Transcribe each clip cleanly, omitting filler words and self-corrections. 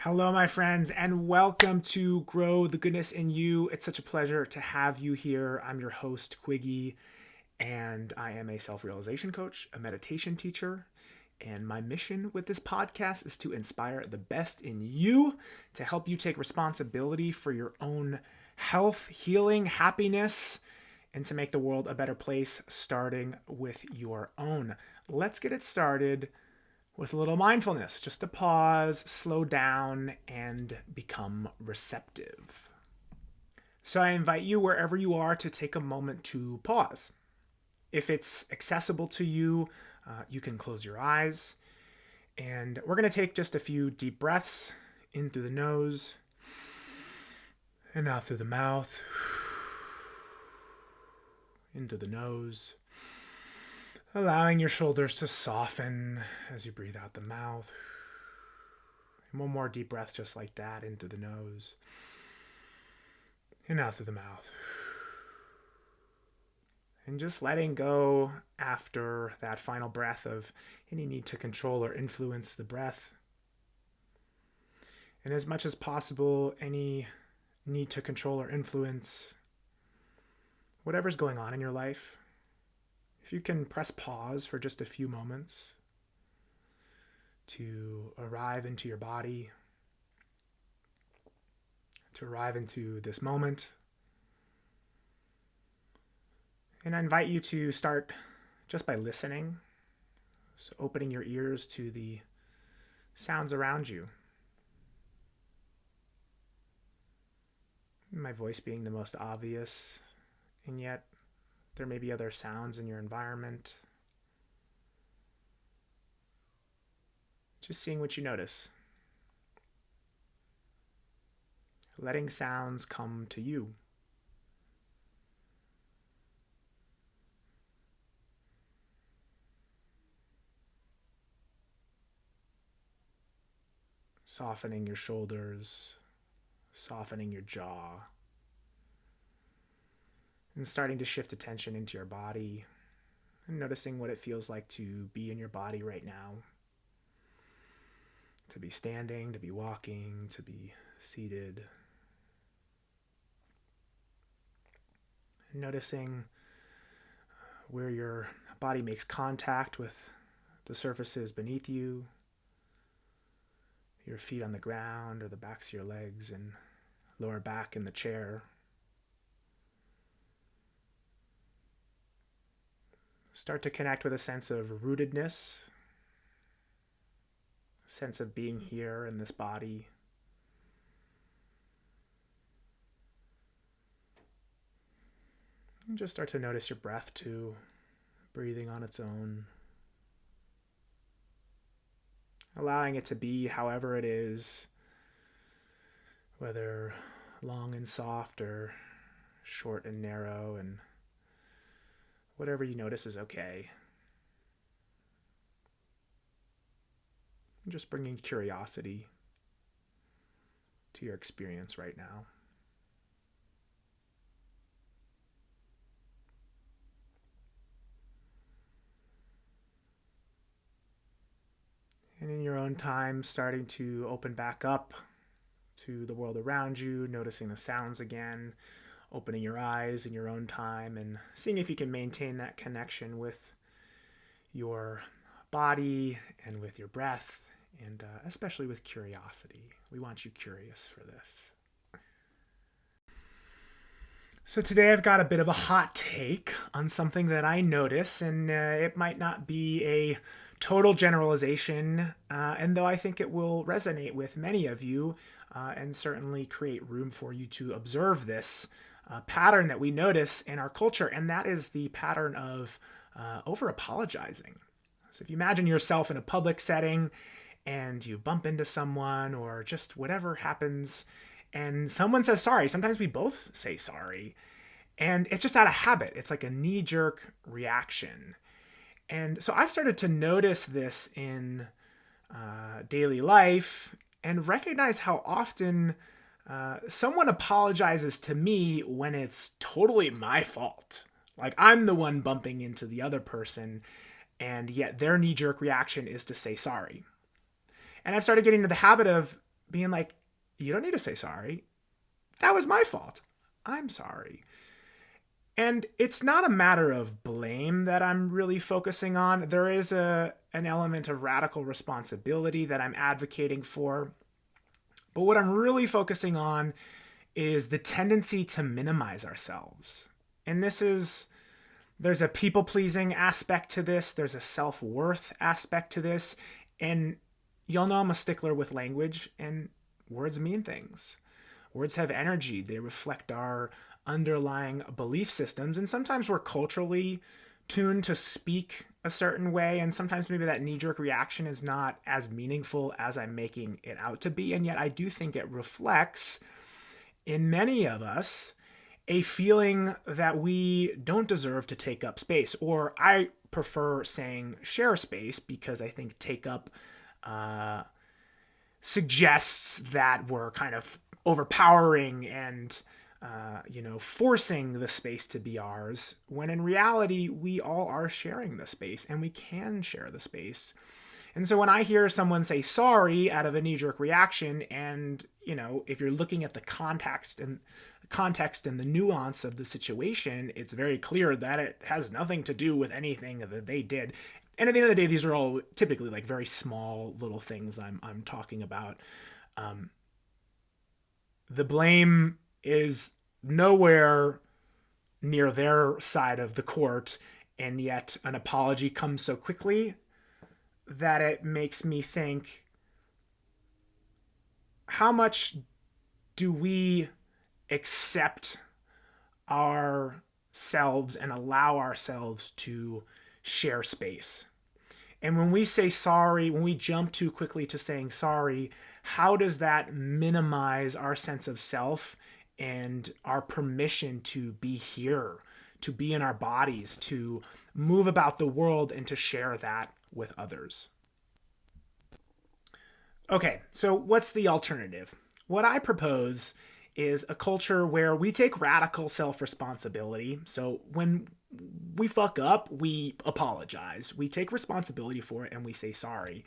Hello, my friends, and welcome to Grow the Goodness in You. It's such a pleasure to have you here. I'm your host, Quiggy, and I am a self-realization coach, a meditation teacher, and my mission with this podcast is to inspire the best in you to help you take responsibility for your own health, healing, happiness, and to make the world a better place, starting with your own. Let's get it started with a little mindfulness, just to pause, slow down, and become receptive. So I invite you wherever you are to take a moment to pause. If it's accessible to you, you can close your eyes. And we're going to take just a few deep breaths in through the nose and out through the mouth. In through the nose. Allowing your shoulders to soften as you breathe out the mouth. And one more deep breath just like that, in through the nose and out through the mouth. And just letting go after that final breath of any need to control or influence the breath. And as much as possible, any need to control or influence whatever's going on in your life. If you can press pause for just a few moments to arrive into your body, to arrive into this moment. And I invite you to start just by listening, so opening your ears to the sounds around you. My voice being the most obvious, and yet there may be other sounds in your environment. Just seeing what you notice. Letting sounds come to you. Softening your shoulders, softening your jaw. And starting to shift attention into your body and noticing what it feels like to be in your body right now. To be standing, to be walking, to be seated. And noticing where your body makes contact with the surfaces beneath you, your feet on the ground or the backs of your legs and lower back in the chair. Start to connect with a sense of rootedness, a sense of being here in this body. And just start to notice your breath too, breathing on its own. Allowing it to be however it is, whether long and soft or short and narrow, and whatever you notice is okay. Just bringing curiosity to your experience right now. And in your own time, starting to open back up to the world around you, noticing the sounds again, opening your eyes in your own time and seeing if you can maintain that connection with your body and with your breath, and especially with curiosity. We want you curious for this. So today I've got a bit of a hot take on something that I notice, and it might not be a total generalization, and though I think it will resonate with many of you and certainly create room for you to observe this pattern that we notice in our culture, and that is the pattern of over-apologizing. So if you imagine yourself in a public setting and you bump into someone or just whatever happens and someone says sorry, sometimes we both say sorry, and it's just out of habit. It's like a knee-jerk reaction. And so I started to notice this in daily life and recognize how often someone apologizes to me when it's totally my fault. Like I'm the one bumping into the other person, and yet their knee-jerk reaction is to say sorry. And I've started getting into the habit of being like, you don't need to say sorry. That was my fault. I'm sorry. And it's not a matter of blame that I'm really focusing on. There is an element of radical responsibility that I'm advocating for. But what I'm really focusing on is the tendency to minimize ourselves. And there's a people pleasing aspect to this, there's a self worth aspect to this. And y'all know I'm a stickler with language, and words mean things. Words have energy, they reflect our underlying belief systems, and sometimes we're culturally tuned to speak a certain way, and sometimes maybe that knee-jerk reaction is not as meaningful as I'm making it out to be, and yet I do think it reflects in many of us a feeling that we don't deserve to take up space, or I prefer saying share space, because I think take up suggests that we're kind of overpowering and forcing the space to be ours, when in reality, we all are sharing the space, and we can share the space. And so when I hear someone say sorry out of a knee-jerk reaction, and, if you're looking at the context and the nuance of the situation, it's very clear that it has nothing to do with anything that they did. And at the end of the day, these are all typically like very small little things I'm talking about. The blame is nowhere near their side of the court, and yet an apology comes so quickly that it makes me think, how much do we accept ourselves and allow ourselves to share space? And when we say sorry, when we jump too quickly to saying sorry, how does that minimize our sense of self and our permission to be here, to be in our bodies, to move about the world, and to share that with others? Okay, so what's the alternative? What I propose is a culture where we take radical self-responsibility. So when we fuck up, we apologize. We take responsibility for it, and we say sorry.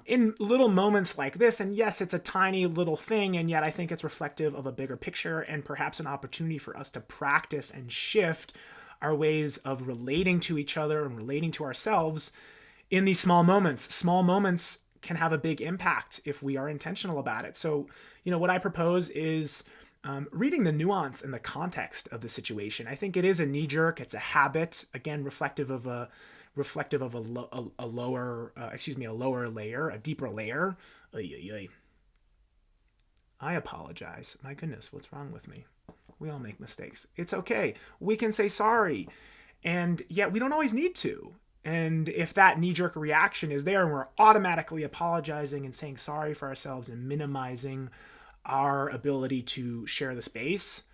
In little moments like this, and yes, it's a tiny little thing, and yet I think it's reflective of a bigger picture, and perhaps an opportunity for us to practice and shift our ways of relating to each other and relating to ourselves in these small moments. Small moments can have a big impact if we are intentional about it. So, what I propose is reading the nuance and the context of the situation. I think it is a knee-jerk. It's a habit, again, reflective of a lower layer, a deeper layer. I apologize. My goodness, what's wrong with me? We all make mistakes. It's okay. We can say sorry, and yet we don't always need to. And if that knee-jerk reaction is there, and we're automatically apologizing and saying sorry for ourselves and minimizing our ability to share the space,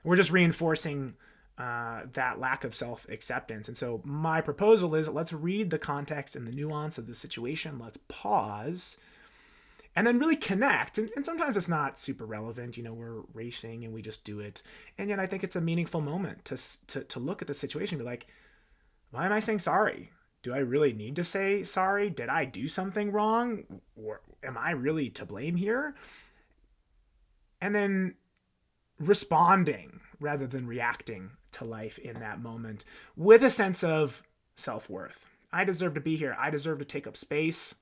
we're just reinforcing that lack of self-acceptance. And so my proposal is, let's read the context and the nuance of the situation. Let's pause and then really connect. And sometimes it's not super relevant. We're racing and we just do it. And yet I think it's a meaningful moment to look at the situation and be like, why am I saying sorry? Do I really need to say sorry? Did I do something wrong? Or am I really to blame here? And then responding rather than reacting to life in that moment with a sense of self-worth. I deserve to be here. I deserve to take up space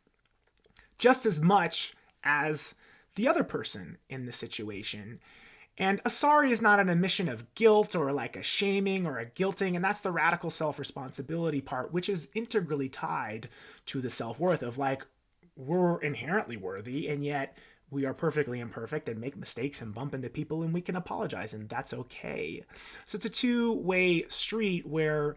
just as much as the other person in the situation. And a sorry is not an admission of guilt or like a shaming or a guilting, and that's the radical self-responsibility part, which is integrally tied to the self-worth of like, we're inherently worthy, and yet we are perfectly imperfect and make mistakes and bump into people, and we can apologize, and that's okay. So it's a two-way street where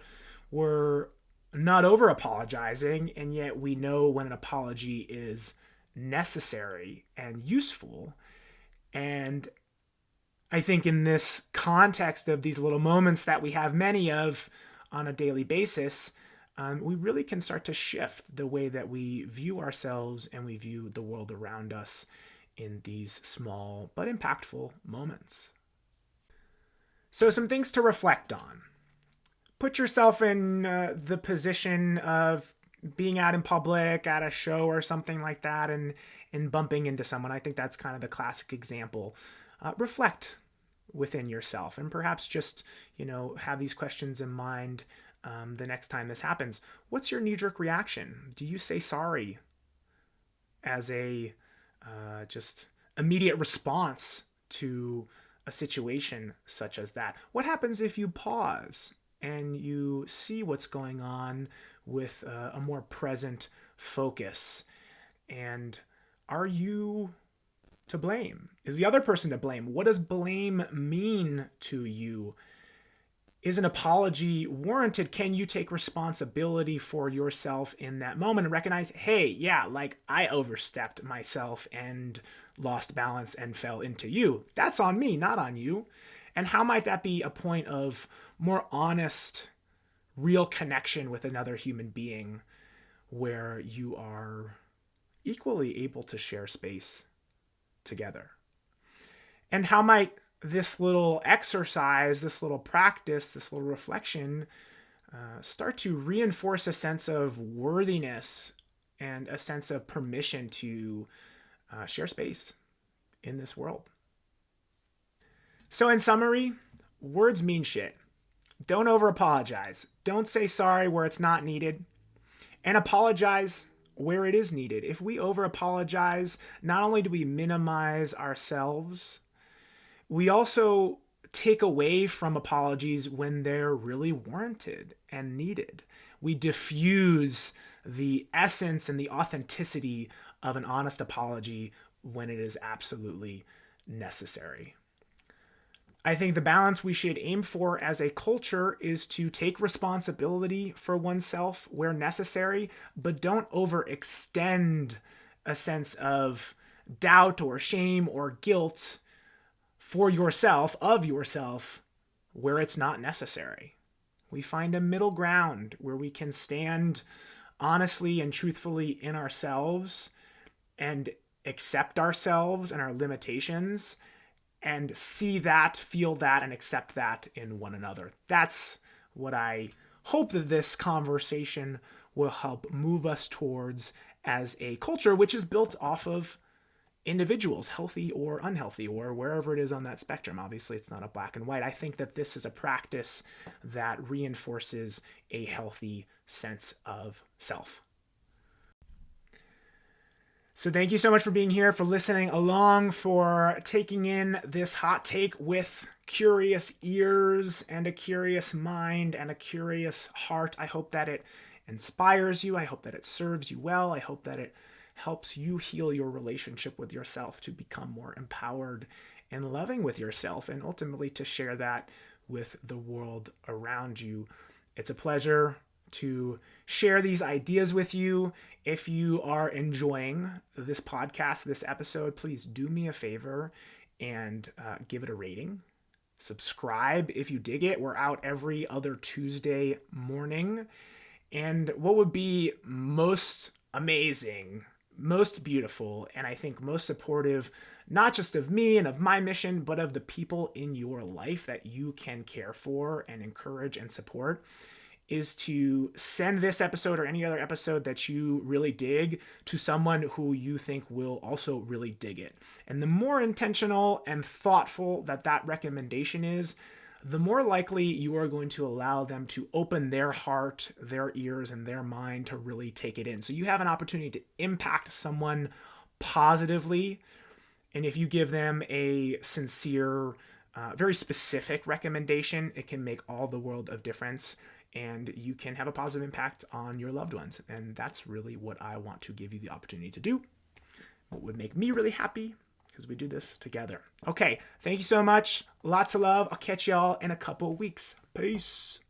we're not over apologizing, and yet we know when an apology is necessary and useful. And I think in this context of these little moments that we have many of on a daily basis, we really can start to shift the way that we view ourselves and we view the world around us in these small but impactful moments. So some things to reflect on. Put yourself in the position of being out in public at a show or something like that and bumping into someone. I think that's kind of the classic example. Reflect within yourself and perhaps just, have these questions in mind the next time this happens. What's your knee-jerk reaction? Do you say sorry as a just immediate response to a situation such as that? What happens if you pause and you see what's going on with a more present focus? And are you to blame? Is the other person to blame? What does blame mean to you? Is an apology warranted? Can you take responsibility for yourself in that moment and recognize, hey, yeah, like I overstepped myself and lost balance and fell into you. That's on me, not on you. And how might that be a point of more honest, real connection with another human being where you are equally able to share space together? And how might this little exercise, this little practice, this little reflection start to reinforce a sense of worthiness and a sense of permission to share space in this world? So in summary, words mean shit. Don't over apologize. Don't say sorry where it's not needed. And apologize where it is needed. If we over apologize, not only do we minimize ourselves, we also take away from apologies when they're really warranted and needed. We diffuse the essence and the authenticity of an honest apology when it is absolutely necessary. I think the balance we should aim for as a culture is to take responsibility for oneself where necessary, but don't overextend a sense of doubt or shame or guilt for yourself, of yourself, where it's not necessary. We find a middle ground where we can stand honestly and truthfully in ourselves and accept ourselves and our limitations and see that, feel that, and accept that in one another. That's what I hope that this conversation will help move us towards as a culture, which is built off of individuals, healthy or unhealthy, or wherever it is on that spectrum. Obviously, it's not a black and white. I think that this is a practice that reinforces a healthy sense of self. So thank you so much for being here, for listening along, for taking in this hot take with curious ears and a curious mind and a curious heart. I hope that it inspires you. I hope that it serves you well. I hope that it helps you heal your relationship with yourself to become more empowered and loving with yourself, and ultimately to share that with the world around you. It's a pleasure to share these ideas with you. If you are enjoying this podcast, this episode, please do me a favor and give it a rating. Subscribe if you dig it. We're out every other Tuesday morning. And what would be most amazing, most beautiful, and I think most supportive, not just of me and of my mission, but of the people in your life that you can care for and encourage and support, is to send this episode or any other episode that you really dig to someone who you think will also really dig it. And the more intentional and thoughtful that recommendation is, the more likely you are going to allow them to open their heart, their ears, and their mind to really take it in. So you have an opportunity to impact someone positively. And if you give them a sincere, very specific recommendation, it can make all the world of difference. And you can have a positive impact on your loved ones. And that's really what I want to give you the opportunity to do. What would make me really happy, because we do this together. Okay, thank you so much. Lots of love. I'll catch y'all in a couple of weeks. Peace.